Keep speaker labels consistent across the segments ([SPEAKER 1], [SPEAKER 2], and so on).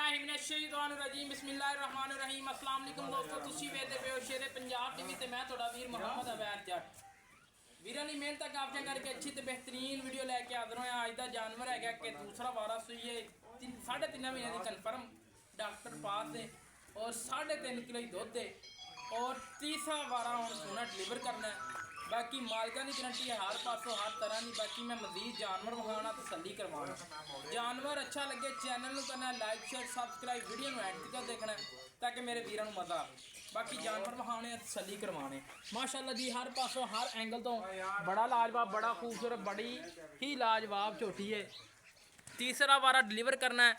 [SPEAKER 1] बिस्मिल्लाहिर्रहमानिर्रहीम बिस्मिल्लाहिर्रहमानिर्रहीम अस्सलाम वालेकुम दोस्तों, ਤੁਸੀਂ ਵੇਖਦੇ ਪਏ ਹੋ ਸ਼ੇਰੇ ਪੰਜਾਬ ਟੀਵੀ ਤੇ ਮੈਂ ਤੁਹਾਡਾ ਵੀਰ ਮੁਹੰਮਦ ਅਵੈਦ ਜੱਟ। ਵੀਰਾਂ ਦੀ ਮਿਹਨਤ ਕਾਫੀਆਂ ਕਰਕੇ ਅੱਛੀ ਤੇ ਬਿਹਤਰੀਨ ਵੀਡੀਓ ਲੈ ਕੇ ਹਾਜ਼ਰ ਹੋਇਆ। ਅੱਜ ਦਾ ਜਾਨਵਰ ਹੈਗਾ ਕਿ ਦੂਸਰਾ ਵਾਰਾ ਸੂਈ ਹੈ 3.5 ਮਹੀਨੇ ਦੀ ਕਨਫਰਮ ਡਾਕਟਰ ਪਾਸ ਹੈ और 3.5 किलो ही दुध है और तीसरा वारा हम सोना डिलीवर करना है। बाकी मालिका की गारंटी है हर पासों हर तरह की। बाकी मैं मजीद जानवर विखाना तसल्ली करवाना। जानवर अच्छा लगे चैनल में करना लाइक शेयर सबसक्राइब वीडियो में एंड तक देखना ताकि मेरे वीरों को मज़ा आए। बाकी जानवर विखाने तसल्ली करवाने माशाअल्लाह जी हर पासों हर एंगल तो बड़ा लाजवाब बड़ा खूबसूरत बड़ी ही लाजवाब झोटी है। तीसरा वारा डिलीवर करना है।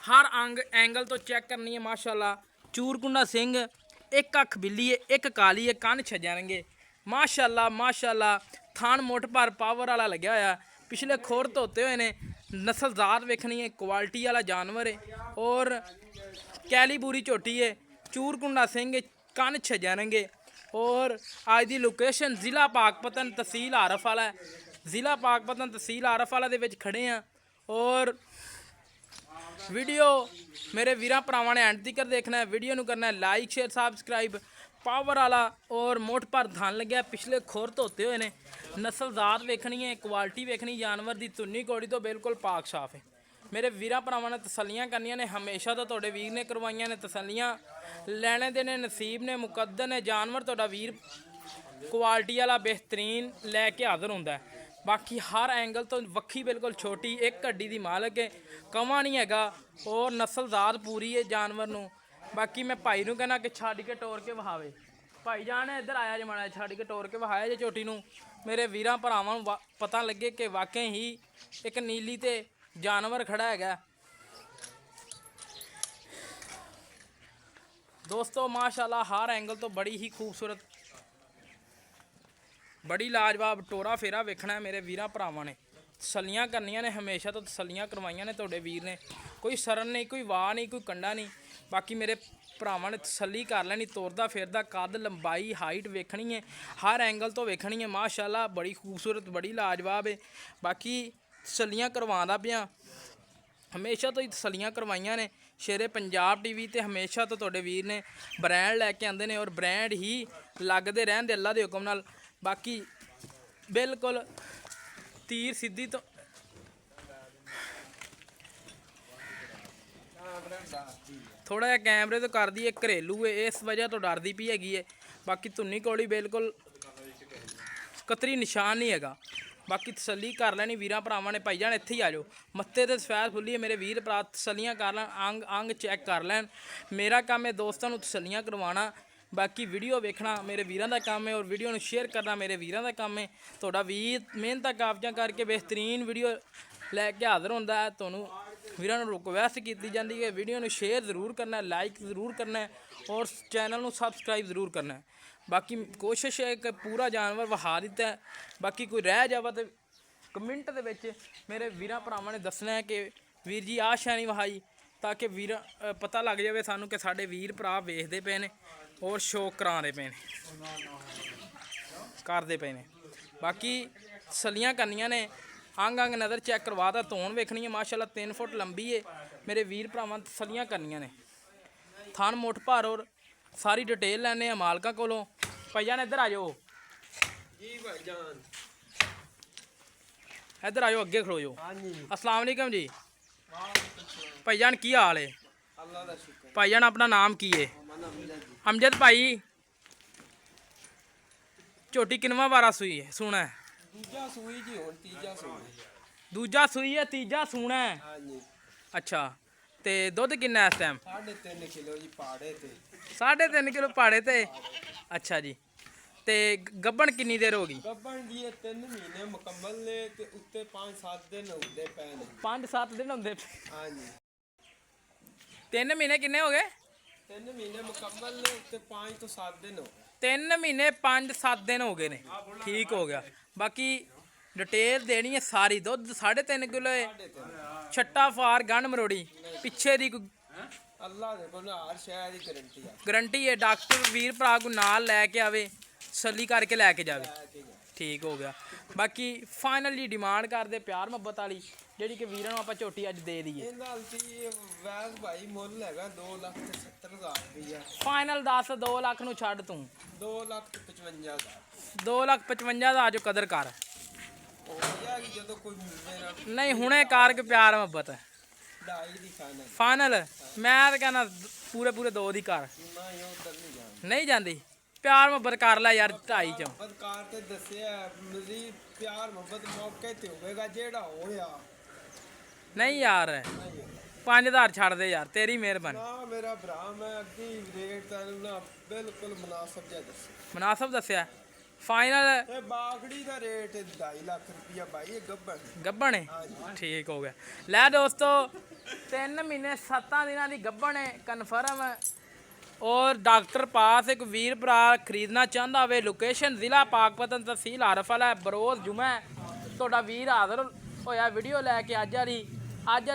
[SPEAKER 1] हर अंग एंगल तो चेक करनी है माशाअल्लाह। चूरकुंडा सिंह एक अख बिल्ली है एक काली है कन छजाएंगे माशाअल्लाह माशाअल्लाह। थान मुठ पर पावर वाला लग्या होया पिछले खोर धोते हुए ने नस्लजात वेखनी है क्वालिटी वाला जानवर है और कैलीबूरी झोटी है। चूरकुंडा सिंह कन छजाएंगे और आज की लोकेशन ज़िला पाकपतन तहसील आरफ वाला है। ज़िला पाकपतन तहसील आरफ वाला दे विच खड़े हैं और वीडियो मेरे वीर भरावां ने एंड तक देखना है। वीडियो नूं करना है लाइक शेयर सबसक्राइब। पावर वाला और मोठ पर धान लग्या पिछले खोर धोते हुए ने नस्लजात वेखनी है क्वालिटी वेखनी जानवर की तुन्नी कौड़ी तो बिल्कुल पाक साफ है। मेरे वीर भरावां ने तसल्लियां करनियां ने हमेशा तो तुहाडे वीर ने करवाइयां ने तसल्लियां लैने दे ने नसीब ने मुकद्दर ने जानवर तुहाडा वीर क्वालिटी वाला बेहतरीन लैके हाज़र हुंदा है। बाकी हर एंगल तो वक्खी बिल्कुल छोटी एक हड्डी की मालक है कमा नहीं हैगा और नस्लजात पूरी है जानवर नूं। बाकी मैं भाई नूं कहना कि छड्ड के टोर के वहावे भाई जान इधर आया जे माड़ा छड्ड के टोर के वहाया जे झोटी नूं मेरे वीरां भरावां नूं पता लगे कि वाकई ही एक नीली ते जानवर खड़ा हैगा। दोस्तों माशाअल्लाह हर एंगल तो बड़ी ही खूबसूरत बड़ी लाजवाब टोरा फेरा वेखना है। मेरे वीर भरावां ने तसल्लियां करनियां ने हमेशा तो तसल्लियां करवाइयां ने तुहाडे वीर ने कोई सरन नहीं कोई वाह नहीं कोई कंडा नहीं। बाकी मेरे भरावां ने तसल्ली कर लैनी तुरदा फिरदा कद लंबाई हाइट वेखनी है हर एंगल तो वेखनी है माशाअल्लाह बड़ी खूबसूरत बड़ी लाजवाब है। बाकी तसल्लियां करवांदा पिया हमेशा तो ही तसल्लियां करवाइयां ने। शेरे पंजाब टीवी ते हमेशा तो तुहाडे वीर ने ब्रांड लैके आंदे ने और ब्रांड ही लगदे रहंदे अल्लाह दे हुक्म नाल। बाकी बिल्कुल तीर सीधी तो थोड़ा जिहा कैमरे तो कर दी है घरेलू है इस वजह तो डरदी पई हैगी है। बाकी धुन्नी कौड़ी बिल्कुल कतरी निशान नहीं हैगा। बाकी तसल्ली कर लैनी वीरां भरावां ने भाई जान इत्थे ही आ जाओ मत्थे ते सफैद फुल्ली है मेरे वीर भरा तसल्लियां कर लैन अंग अंग चैक कर लैन। मेरा काम है दोस्तों नूं तसल्लियां करवाना। बाकी वीडियो वेखना मेरे वीरां दा काम है और वीडियो नूं शेयर करना मेरे वीरां दा काम है। तुहाडा वीर मेहनत काफियां करके बेहतरीन वीडियो लैके हाज़र हुंदा है। तुहानूं वीरां नूं रिक्वेस्ट कीती जांदी है वीडियो नूं शेयर जरूर करना लाइक जरूर करना और चैनल नूं सबसक्राइब जरूर करना। बाकी कोशिश है कि पूरा जानवर वहा दिता है। बाकी कोई रह जावा तो कमेंट दे विच मेरे वीरां भरावां ने दसना है कि वीर जी आ शै नहीं वहाई ताकि वीर पता लग जाए सानू कि साडे वीर भरा वेखदे पे ने और शौक करांदे पे ने करदे पे ने। बाकी तसल्लियां करनियां ने अंग अंग नज़र चैक करवाता धोन वेखनी है माशाअल्लाह 3 फुट लंबी है। मेरे वीर भरावां तसल्लियां करनियां ने थान मुठ भर और सारी डिटेल लैने मालका कोलों। भाईजान इधर आ जाओ जी भाईजान इधर आ जाओ अगे खड़ो जाओ। अस्सलाम वालेकुम जी भाईजान की हाल है? भाईजान अपना नाम की है? अमजद भाई झोटी किनवा बारा सूई है सुना है? दूजा सूई है तीजा सूना है। अच्छा ते दुध किन्ना इस टाइम?
[SPEAKER 2] 3.5 किलो जी पाड़े ते
[SPEAKER 1] 3.5 किलो पाड़े ते। अच्छा जी ते गब्बन किन्नी देर होगी?
[SPEAKER 2] गब्बन जी 3 महीने मुकम्मल ने ते उत्ते 5-7 दिन होंदे पे ने।
[SPEAKER 1] 5-7 दिन होंदे?
[SPEAKER 2] हां जी
[SPEAKER 1] 3 महीने किन्ने हो गए?
[SPEAKER 2] 3 महीने मुकम्मल ने उत्ते 5 तो 7 दिन हो गए।
[SPEAKER 1] 3 महीने 5-7 दिन हो गए ने ठीक हो गया। बाकी डिटेल देनी है सारी दुध 3.5 किलो है छट्टा फार गंढ मरोड़ी पिछे दी
[SPEAKER 2] अल्लाह दे कोल हर शय दी गारंटी है
[SPEAKER 1] डॉक्टर वीर भरा को नाल लैके आवे तसल्ली करके लैके जावे ਠੀਕ ਹੋ ਗਿਆ। ਬਾਕੀ ਫਾਈਨਲ ਜੀ ਡਿਮਾਂਡ ਕਰਦੇ ਪਿਆਰ ਮੁਹੱਬਤ ਵਾਲੀ ਜਿਹੜੀ ਕਿ ਵੀਰਾਂ ਨੂੰ ਆਪਾਂ ਝੋਟੀ ਅੱਜ ਦੇ ਦਈਏ।
[SPEAKER 2] ਇਹ ਨਾਲ ਕੀ ਵੈਸ ਭਾਈ ਮੁੱਲ ਹੈਗਾ 2,70,000 ਰੁਪਇਆ।
[SPEAKER 1] ਫਾਈਨਲ ਦੱਸ 2 ਲੱਖ ਨੂੰ ਛੱਡ ਤੂੰ
[SPEAKER 2] 2,55,000
[SPEAKER 1] 2,55,000 ਦਾ ਜੋ ਕਦਰ ਕਰ।
[SPEAKER 2] ਉਹ ਯਾਰ ਜਦੋਂ ਕੋਈ ਮੇਰਾ
[SPEAKER 1] ਨਹੀਂ ਹੁਣੇ ਕਾਰ ਕੇ ਪਿਆਰ ਮੁਹੱਬਤ
[SPEAKER 2] ਢਾਈ ਦੀ ਖਾਣਾ
[SPEAKER 1] ਫਾਈਨਲ ਮੈਂ ਤਾਂ ਕਹਿੰਦਾ ਪੂਰੇ 2 ਦੀ ਕਰ।
[SPEAKER 2] ਨਾ ਇਹ ਉਧਰ ਨਹੀਂ ਜਾਣਾ।
[SPEAKER 1] ਨਹੀਂ ਜਾਂਦੀ ਪਿਆਰ ਮੁਹੱਬਤ ਕਰ ਲੈ ਯਾਰ 2.5 ਚ।
[SPEAKER 2] ਬਦਕਾਰ ਤੇ ਦੱਸਿਆ ਮਜ਼ੀਦ ਪਿਆਰ ਮੁਹੱਬਤ ਮੌਕੇ ਤੇ ਹੋਵੇਗਾ ਜਿਹੜਾ ਹੋਇਆ।
[SPEAKER 1] ਨਹੀਂ ਯਾਰ 5,000 ਛੱਡ ਦੇ ਯਾਰ ਤੇਰੀ ਮਿਹਰਬਾਨੀ।
[SPEAKER 2] ਨਾ ਮੇਰਾ ਭਰਾ ਮੈਂ ਅੱਗੇ ਰੇਟ ਤੈਨੂੰ ਨਾ ਬਿਲਕੁਲ ਮੁਨਾਸਬ ਜਿਹਾ ਦੱਸਿਆ।
[SPEAKER 1] ਮੁਨਾਸਬ ਦੱਸਿਆ ਫਾਈਨਲ
[SPEAKER 2] ਇਹ ਬਾਗੜੀ ਦਾ ਰੇਟ 2.5 ਲੱਖ ਰੁਪਇਆ ਭਾਈ ਇਹ ਗੱਬਣ
[SPEAKER 1] ਗੱਬਣ ਹੈ। ਠੀਕ ਹੋ ਗਿਆ। ਲੈ ਦੋਸਤੋ 3 ਮਹੀਨੇ 7 ਦਿਨਾਂ ਦੀ ਗੱਬਣ ਹੈ ਕਨਫਰਮ। और डॉक्टर पास एक वीर भरा खरीदना चाहता हो लोकेशन जिला पाकपतन तहसील हरफल है बरोज जुमा तो वीर हाजिर होया वीडियो लैके अज वाली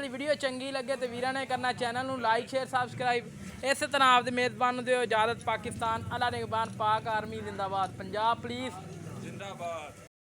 [SPEAKER 1] वीडियो चंगी लगे तो वीर ने करना चैनल में लाइक शेयर सबसक्राइब। इस तरह आपके मेज़बान दो इजाज़त। पाकिस्तान अल्लाह निगहबान पाक आर्मी जिंदाबाद। पंजाब पुलिस जिंदाबाद।